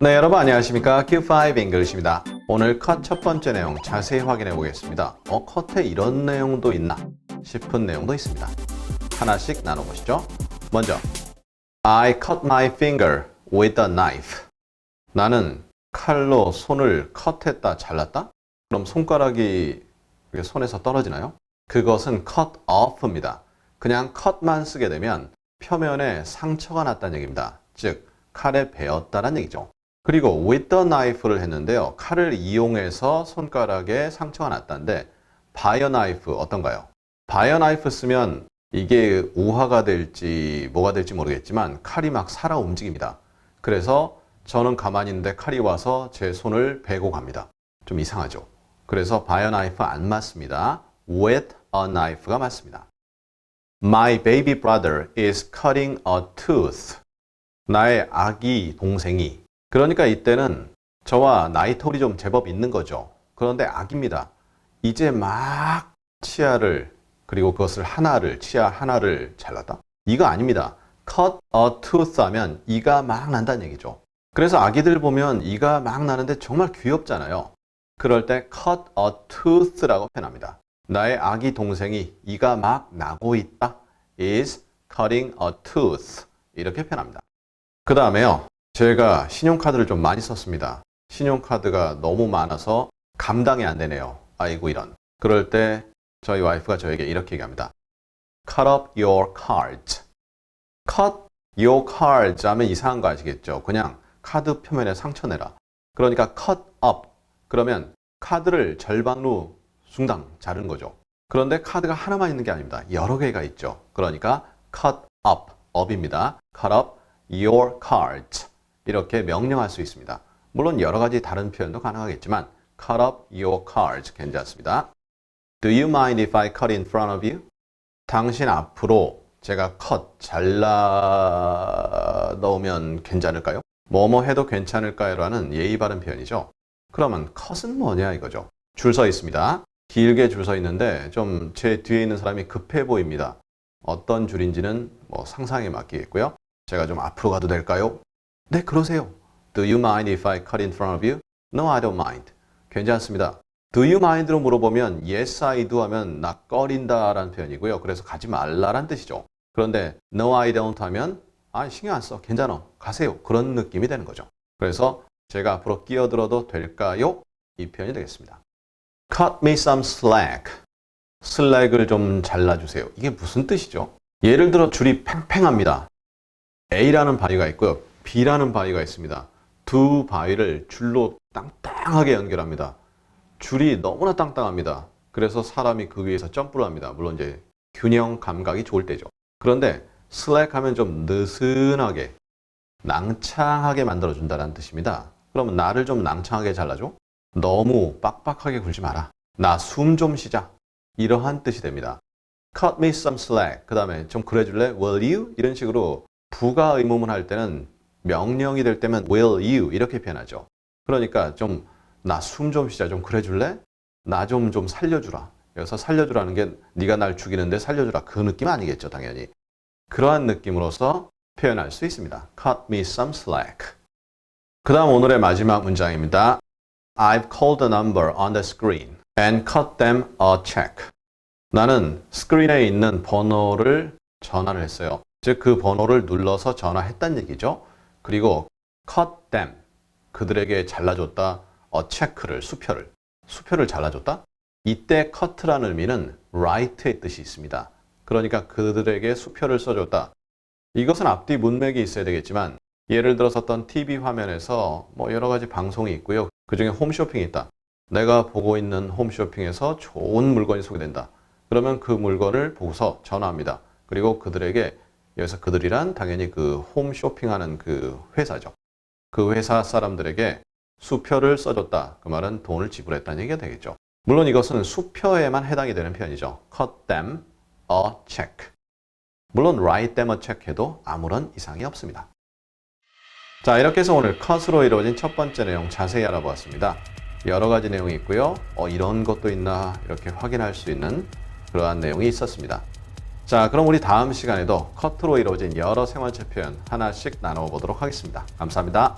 네, 여러분 안녕하십니까? Q5 English입니다. 오늘 컷 첫 번째 내용 자세히 확인해 보겠습니다. 컷에 이런 내용도 있나 싶은 내용도 있습니다. 하나씩 나눠보시죠. 먼저, I cut my finger with a knife. 나는 칼로 손을 컷했다, 잘랐다? 그럼 손가락이 손에서 떨어지나요? 그것은 cut off입니다. 그냥 cut만 쓰게 되면 표면에 상처가 났다는 얘기입니다. 즉, 칼에 베었다는 얘기죠. 그리고 with the knife를 했는데요. 칼을 이용해서 손가락에 상처가 났다는데 by a knife 어떤가요? by a knife 쓰면 이게 우화가 될지 뭐가 될지 모르겠지만 칼이 막 살아 움직입니다. 그래서 저는 가만히 있는데 칼이 와서 제 손을 베고 갑니다. 좀 이상하죠? 그래서 by a knife 안 맞습니다. with a knife가 맞습니다. My baby brother is cutting a tooth. 나의 아기 동생이 그러니까 이때는 저와 나이 털이 좀 제법 있는 거죠. 그런데 아기입니다. 이제 막 치아를 그리고 그것을 치아 하나를 잘랐다? 이거 아닙니다. cut a tooth 하면 이가 막 난다는 얘기죠. 그래서 아기들 보면 이가 막 나는데 정말 귀엽잖아요. 그럴 때 cut a tooth라고 표현합니다. 나의 아기 동생이 이가 막 나고 있다. is cutting a tooth 이렇게 표현합니다. 그 다음에요. 제가 신용카드를 좀 많이 썼습니다. 신용카드가 너무 많아서 감당이 안 되네요. 아이고 이런. 그럴 때 저희 와이프가 저에게 이렇게 얘기합니다. Cut up your cards. Cut your cards 하면 이상한 거 아시겠죠? 그냥 카드 표면에 상처 내라. 그러니까 cut up. 그러면 카드를 절반으로 숭당 자르는 거죠. 그런데 카드가 하나만 있는 게 아닙니다. 여러 개가 있죠. 그러니까 cut up, up입니다. Cut up your cards. 이렇게 명령할 수 있습니다. 물론 여러 가지 다른 표현도 가능하겠지만 cut up your cards 괜찮습니다. Do you mind if I cut in front of you? 당신 앞으로 제가 잘라 넣으면 괜찮을까요? 뭐뭐 해도 괜찮을까요? 라는 예의 바른 표현이죠. 그러면 cut은 뭐냐 이거죠. 줄 서 있습니다. 길게 줄 서 있는데 좀 제 뒤에 있는 사람이 급해 보입니다. 어떤 줄인지는 상상에 맡기겠고요. 제가 좀 앞으로 가도 될까요? 네, 그러세요. Do you mind if I cut in front of you? No, I don't mind. 괜찮습니다. Do you mind로 물어보면 yes, I do 하면 나 꺼린다 라는 표현이고요. 그래서 가지 말라란 뜻이죠. 그런데 no, I don't 하면 신경 안 써. 괜찮아. 가세요. 그런 느낌이 되는 거죠. 그래서 제가 앞으로 끼어들어도 될까요? 이 표현이 되겠습니다. Cut me some slack. 슬랙을 좀 잘라주세요. 이게 무슨 뜻이죠? 예를 들어 줄이 팽팽합니다. A라는 바위가 있고요. B라는 바위가 있습니다. 두 바위를 줄로 땅땅하게 연결합니다. 줄이 너무나 땅땅합니다. 그래서 사람이 그 위에서 점프를 합니다. 물론 이제 균형 감각이 좋을 때죠. 그런데 슬랙 하면 좀 느슨하게, 낭창하게 만들어준다는 뜻입니다. 그러면 나를 좀 낭창하게 잘라줘? 너무 빡빡하게 굴지 마라. 나 숨 좀 쉬자. 이러한 뜻이 됩니다. Cut me some slack. 그 다음에 좀 그래줄래? Will you? 이런 식으로 부가 의문문 할 때는 명령이 될 때면 will you 이렇게 표현하죠. 그러니까 좀 나 숨 좀 쉬자 좀 그래줄래? 나 좀 살려주라. 여기서 살려주라는 게 네가 날 죽이는데 살려주라 그 느낌 아니겠죠 당연히. 그러한 느낌으로서 표현할 수 있습니다. Cut me some slack. 그 다음 오늘의 마지막 문장입니다. I've called the number on the screen and cut them a check. 나는 스크린에 있는 번호를 전화를 했어요. 즉 그 번호를 눌러서 전화했다는 얘기죠. 그리고 cut them, 그들에게 잘라줬다. a check를, 수표를 잘라줬다. 이때 cut라는 의미는 write의 뜻이 있습니다. 그러니까 그들에게 수표를 써줬다. 이것은 앞뒤 문맥이 있어야 되겠지만 예를 들어서 어떤 TV 화면에서 여러 가지 방송이 있고요. 그 중에 홈쇼핑이 있다. 내가 보고 있는 홈쇼핑에서 좋은 물건이 소개된다. 그러면 그 물건을 보고서 전화합니다. 그리고 그들에게 여기서 그들이란 당연히 그 홈쇼핑하는 그 회사죠. 그 회사 사람들에게 수표를 써줬다. 그 말은 돈을 지불했다는 얘기가 되겠죠. 물론 이것은 수표에만 해당이 되는 표현이죠. Cut them a check. 물론 write them a check 해도 아무런 이상이 없습니다. 자, 이렇게 해서 오늘 cut으로 이루어진 첫 번째 내용 자세히 알아보았습니다. 여러 가지 내용이 있고요. 이런 것도 있나 이렇게 확인할 수 있는 그러한 내용이 있었습니다. 자, 그럼 우리 다음 시간에도 cut으로 이루어진 여러 생활체 표현 하나씩 나눠보도록 하겠습니다. 감사합니다.